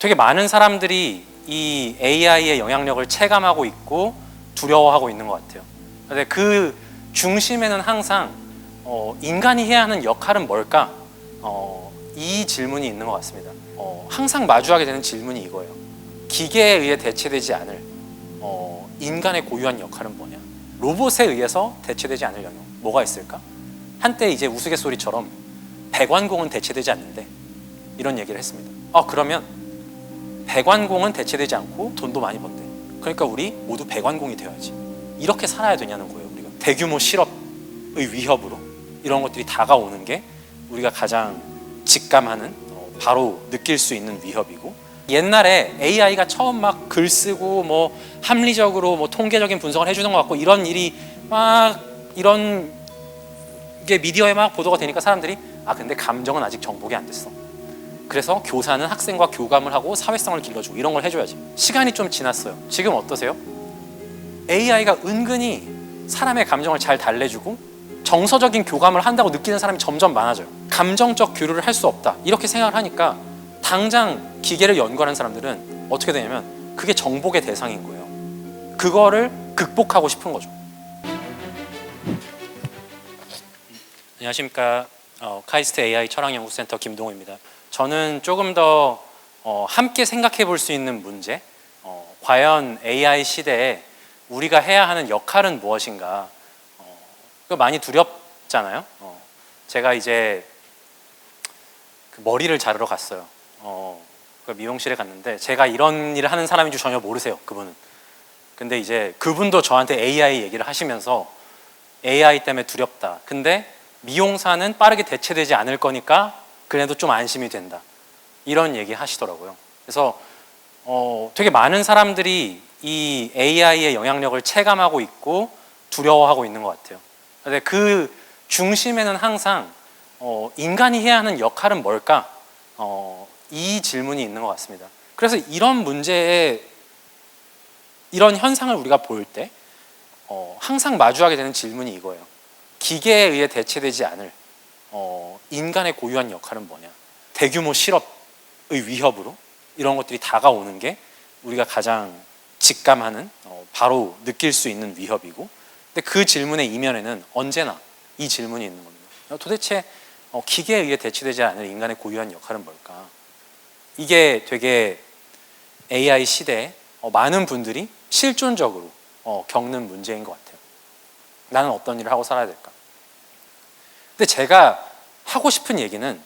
되게 많은 사람들이 이 AI의 영향력을 체감하고 있고 두려워하고 있는 것 같아요. 근데 그 중심에는 항상 인간이 해야 하는 역할은 뭘까? 이 질문이 있는 것 같습니다. 항상 마주하게 되는 질문이 이거예요. 기계에 의해 대체되지 않을 인간의 고유한 역할은 뭐냐? 로봇에 의해서 대체되지 않을 영역 뭐가 있을까? 한때 이제 우스갯소리처럼 백완공은 대체되지 않는데 이런 얘기를 했습니다. 그러면 백완공은 대체되지 않고 돈도 많이 번대. 그러니까 우리 모두 백완공이 되어야지. 이렇게 살아야 되냐는 거예요. 우리가 대규모 실업의 위협으로 이런 것들이 다가오는 게 우리가 가장 직감하는 바로 느낄 수 있는 위협이고, 옛날에 AI가 처음 막 글 쓰고 뭐 합리적으로 뭐 통계적인 분석을 해주는 것 같고 이런 일이 막 이런 게 미디어에 막 보도가 되니까 사람들이 근데 감정은 아직 정복이 안 됐어. 그래서 교사는 학생과 교감을 하고 사회성을 길러주고 이런 걸 해줘야지. 시간이 좀 지났어요. 지금 어떠세요? AI가 은근히 사람의 감정을 잘 달래주고 정서적인 교감을 한다고 느끼는 사람이 점점 많아져요. 감정적 교류를 할 수 없다 이렇게 생각을 하니까 당장 기계를 연구하는 사람들은 어떻게 되냐면 그게 정복의 대상인 거예요. 그거를 극복하고 싶은 거죠. 안녕하십니까. 카이스트 AI 철학연구센터 김동호입니다. 저는 조금 더 함께 생각해 볼 수 있는 문제, 과연 AI 시대에 우리가 해야 하는 역할은 무엇인가, 그거 많이 두렵잖아요. 제가 이제 그 머리를 자르러 갔어요. 그 미용실에 갔는데 제가 이런 일을 하는 사람인 줄 전혀 모르세요, 그분은. 근데 이제 그분도 저한테 AI 얘기를 하시면서 AI 때문에 두렵다. 근데 미용사는 빠르게 대체되지 않을 거니까 그래도 좀 안심이 된다. 이런 얘기 하시더라고요. 그래서 되게 많은 사람들이 이 AI의 영향력을 체감하고 있고 두려워하고 있는 것 같아요. 근데 그 중심에는 항상 인간이 해야 하는 역할은 뭘까? 이 질문이 있는 것 같습니다. 그래서 이런 문제에 이런 현상을 우리가 볼 때 항상 마주하게 되는 질문이 이거예요. 기계에 의해 대체되지 않을 인간의 고유한 역할은 뭐냐? 대규모 실업의 위협으로 이런 것들이 다가오는 게 우리가 가장 직감하는 바로 느낄 수 있는 위협이고, 근데 그 질문의 이면에는 언제나 이 질문이 있는 겁니다. 도대체 기계에 의해 대체되지 않을 인간의 고유한 역할은 뭘까? 이게 되게 AI 시대에 많은 분들이 실존적으로 겪는 문제인 것 같아요. 나는 어떤 일을 하고 살아야 될까? 근데 제가 하고 싶은 얘기는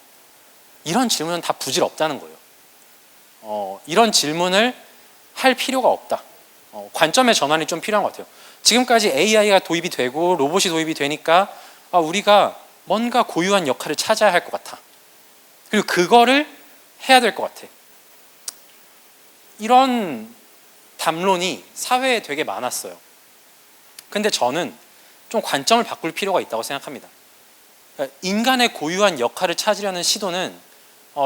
이런 질문은 다 부질없다는 거예요. 이런 질문을 할 필요가 없다. 관점의 전환이 좀 필요한 것 같아요. 지금까지 AI가 도입이 되고 로봇이 도입이 되니까 우리가 뭔가 고유한 역할을 찾아야 할 것 같아. 그리고 그거를 해야 될 것 같아. 이런 담론이 사회에 되게 많았어요. 근데 저는 좀 관점을 바꿀 필요가 있다고 생각합니다. 인간의 고유한 역할을 찾으려는 시도는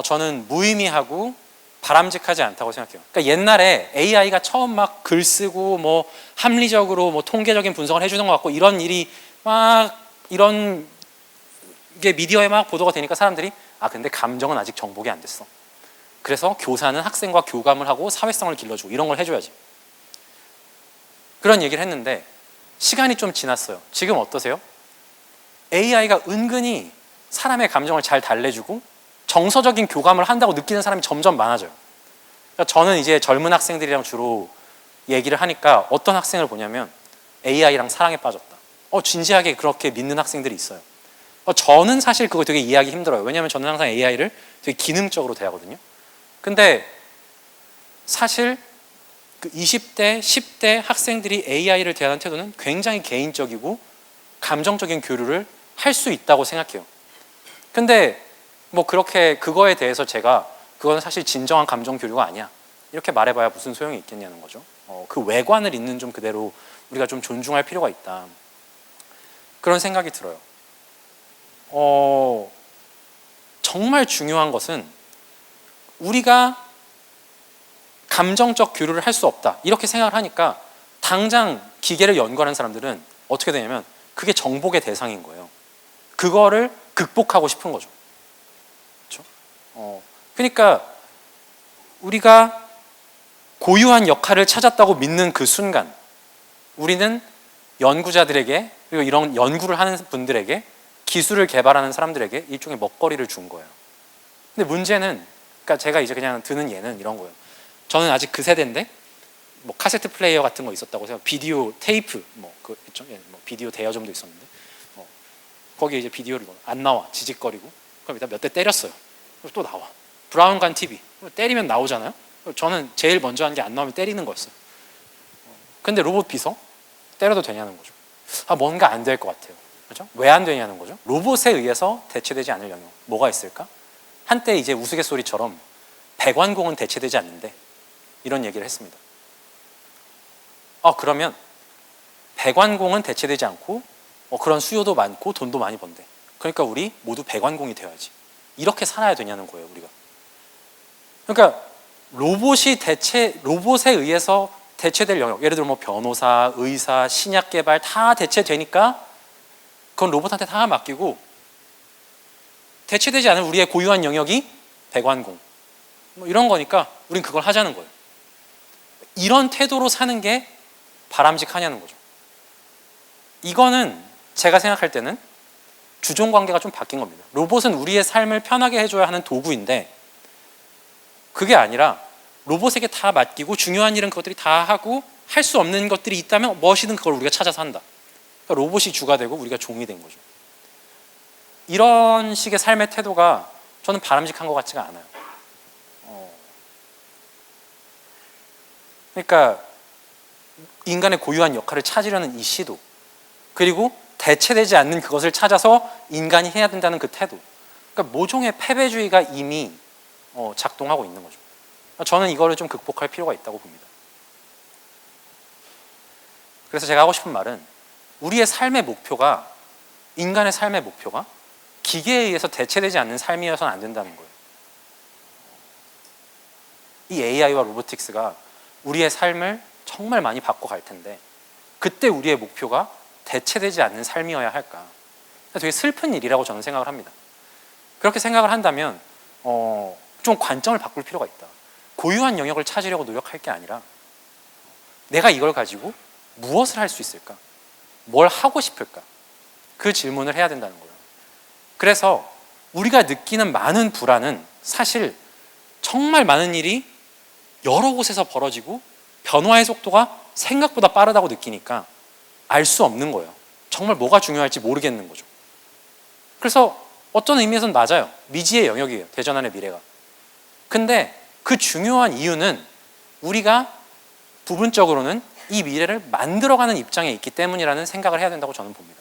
저는 무의미하고 바람직하지 않다고 생각해요. 그러니까 옛날에 AI가 처음 막 글 쓰고 뭐 합리적으로 뭐 통계적인 분석을 해주는 것 같고 이런 일이 막 이런 게 미디어에 막 보도가 되니까 사람들이 근데 감정은 아직 정복이 안 됐어. 그래서 교사는 학생과 교감을 하고 사회성을 길러주고 이런 걸 해줘야지. 그런 얘기를 했는데 시간이 좀 지났어요. 지금 어떠세요? AI가 은근히 사람의 감정을 잘 달래주고 정서적인 교감을 한다고 느끼는 사람이 점점 많아져요. 그러니까 저는 이제 젊은 학생들이랑 주로 얘기를 하니까 어떤 학생을 보냐면 AI랑 사랑에 빠졌다. 진지하게 그렇게 믿는 학생들이 있어요. 저는 사실 그거 되게 이해하기 힘들어요. 왜냐하면 저는 항상 AI를 되게 기능적으로 대하거든요. 근데 사실 그 20대, 10대 학생들이 AI를 대하는 태도는 굉장히 개인적이고 감정적인 교류를 할 수 있다고 생각해요. 근데 뭐 그렇게 그거에 대해서 제가 그건 사실 진정한 감정 교류가 아니야 이렇게 말해봐야 무슨 소용이 있겠냐는 거죠. 그 외관을 있는 좀 그대로 우리가 좀 존중할 필요가 있다. 그런 생각이 들어요. 정말 중요한 것은 우리가 감정적 교류를 할 수 없다 이렇게 생각을 하니까 당장 기계를 연구하는 사람들은 어떻게 되냐면 그게 정복의 대상인 거예요. 그거를 극복하고 싶은 거죠. 그렇죠? 그러니까 우리가 고유한 역할을 찾았다고 믿는 그 순간 우리는 연구자들에게 그리고 이런 연구를 하는 분들에게 기술을 개발하는 사람들에게 일종의 먹거리를 준 거예요. 근데 문제는 그러니까 제가 이제 그냥 드는 예는 이런 거예요. 저는 아직 그 세대인데 뭐 카세트 플레이어 같은 거 있었다고 해서 비디오 테이프 뭐 비디오 대여점도 있었는데 거기에 이제 비디오를 안 나와 지직거리고 그럼 일단 몇 대 때렸어요. 그리고 또 나와 브라운관 TV 때리면 나오잖아요. 저는 제일 먼저 한 게 안 나오면 때리는 거였어요. 근데 로봇 비서 때려도 되냐는 거죠. 뭔가 안 될 것 같아요. 그렇죠? 왜 안 되냐는 거죠. 로봇에 의해서 대체되지 않을 영역 뭐가 있을까? 한때 이제 우스갯소리처럼 배관공은 대체되지 않는데 이런 얘기를 했습니다. 그러면 배관공은 대체되지 않고 그런 수요도 많고 돈도 많이 번대. 그러니까 우리 모두 배관공이 되어야지. 이렇게 살아야 되냐는 거예요, 우리가. 그러니까 로봇에 의해서 대체될 영역, 예를 들어 뭐 변호사, 의사, 신약 개발 다 대체되니까 그건 로봇한테 다 맡기고 대체되지 않은 우리의 고유한 영역이 배관공. 뭐 이런 거니까 우린 그걸 하자는 거예요. 이런 태도로 사는 게 바람직하냐는 거죠. 이거는 제가 생각할 때는 주종 관계가 좀 바뀐 겁니다. 로봇은 우리의 삶을 편하게 해줘야 하는 도구인데 그게 아니라 로봇에게 다 맡기고 중요한 일은 그것들이 다 하고 할 수 없는 것들이 있다면 무엇이든 그걸 우리가 찾아서 한다. 그러니까 로봇이 주가 되고 우리가 종이 된 거죠. 이런 식의 삶의 태도가 저는 바람직한 것 같지가 않아요. 그러니까 인간의 고유한 역할을 찾으려는 이 시도, 그리고 대체되지 않는 그것을 찾아서 인간이 해야 된다는 그 태도, 그러니까 모종의 패배주의가 이미 작동하고 있는 거죠. 저는 이거를 좀 극복할 필요가 있다고 봅니다. 그래서 제가 하고 싶은 말은 우리의 삶의 목표가, 인간의 삶의 목표가 기계에 의해서 대체되지 않는 삶이어서는 안 된다는 거예요. 이 AI와 로보틱스가 우리의 삶을 정말 많이 바꿔갈 텐데 그때 우리의 목표가 대체되지 않는 삶이어야 할까? 되게 슬픈 일이라고 저는 생각을 합니다. 그렇게 생각을 한다면 좀 관점을 바꿀 필요가 있다. 고유한 영역을 찾으려고 노력할 게 아니라 내가 이걸 가지고 무엇을 할 수 있을까? 뭘 하고 싶을까? 그 질문을 해야 된다는 거예요. 그래서 우리가 느끼는 많은 불안은 사실 정말 많은 일이 여러 곳에서 벌어지고 변화의 속도가 생각보다 빠르다고 느끼니까 알 수 없는 거예요. 정말 뭐가 중요할지 모르겠는 거죠. 그래서 어떤 의미에서는 맞아요. 미지의 영역이에요. 대전환의 미래가. 근데 그 중요한 이유는 우리가 부분적으로는 이 미래를 만들어가는 입장에 있기 때문이라는 생각을 해야 된다고 저는 봅니다.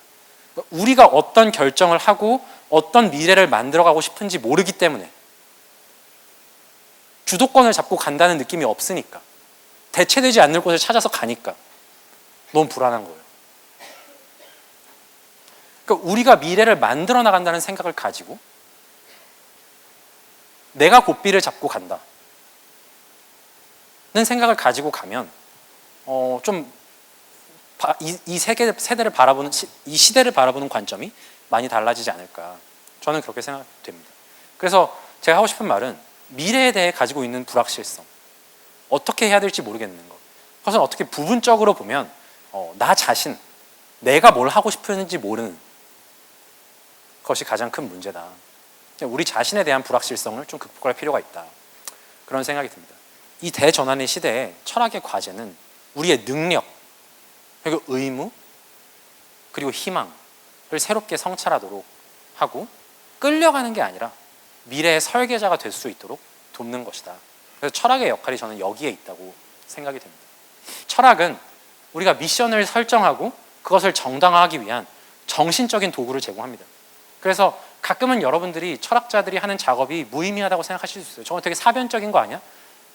우리가 어떤 결정을 하고 어떤 미래를 만들어가고 싶은지 모르기 때문에 주도권을 잡고 간다는 느낌이 없으니까 대체되지 않는 곳을 찾아서 가니까 너무 불안한 거예요. 그러니까 우리가 미래를 만들어 나간다는 생각을 가지고 내가 고삐를 잡고 간다는 생각을 가지고 가면 좀 이 세대를 바라보는 이 시대를 바라보는 관점이 많이 달라지지 않을까. 저는 그렇게 생각됩니다. 그래서 제가 하고 싶은 말은 미래에 대해 가지고 있는 불확실성, 어떻게 해야 될지 모르겠는 것, 그것은 어떻게 부분적으로 보면 나 자신, 내가 뭘 하고 싶은지 모르는 것이 가장 큰 문제다. 우리 자신에 대한 불확실성을 좀 극복할 필요가 있다. 그런 생각이 듭니다. 이 대전환의 시대에 철학의 과제는 우리의 능력, 그리고 의무, 그리고 희망을 새롭게 성찰하도록 하고 끌려가는 게 아니라 미래의 설계자가 될 수 있도록 돕는 것이다. 그래서 철학의 역할이 저는 여기에 있다고 생각이 됩니다. 철학은 우리가 미션을 설정하고 그것을 정당화하기 위한 정신적인 도구를 제공합니다. 그래서 가끔은 여러분들이 철학자들이 하는 작업이 무의미하다고 생각하실 수 있어요. 저건 되게 사변적인 거 아니야?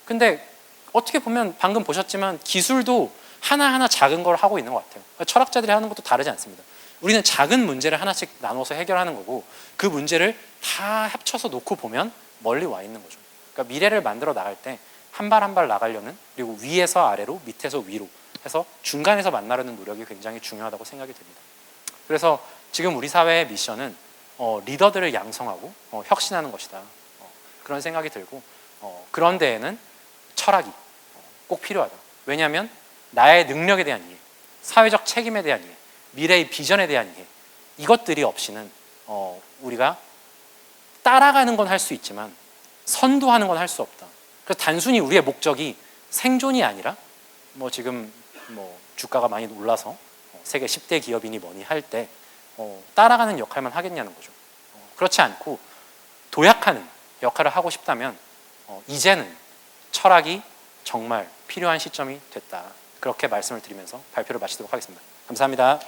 근데 어떻게 보면 방금 보셨지만 기술도 하나하나 작은 걸 하고 있는 것 같아요. 철학자들이 하는 것도 다르지 않습니다. 우리는 작은 문제를 하나씩 나눠서 해결하는 거고 그 문제를 다 합쳐서 놓고 보면 멀리 와 있는 거죠. 그러니까 미래를 만들어 나갈 때 한 발 한 발 나가려는, 그리고 위에서 아래로, 밑에서 위로 해서 중간에서 만나려는 노력이 굉장히 중요하다고 생각이 됩니다. 그래서 지금 우리 사회의 미션은 리더들을 양성하고 혁신하는 것이다. 그런 생각이 들고 그런 데에는 철학이 꼭 필요하다. 왜냐하면 나의 능력에 대한 이해, 사회적 책임에 대한 이해, 미래의 비전에 대한 이해, 이것들이 없이는 우리가 따라가는 건 할 수 있지만 선도하는 건 할 수 없다. 그래서 단순히 우리의 목적이 생존이 아니라 지금 주가가 많이 올라서 세계 10대 기업이니 뭐니 할 때 따라가는 역할만 하겠냐는 거죠. 그렇지 않고 도약하는 역할을 하고 싶다면 이제는 철학이 정말 필요한 시점이 됐다. 그렇게 말씀을 드리면서 발표를 마치도록 하겠습니다. 감사합니다.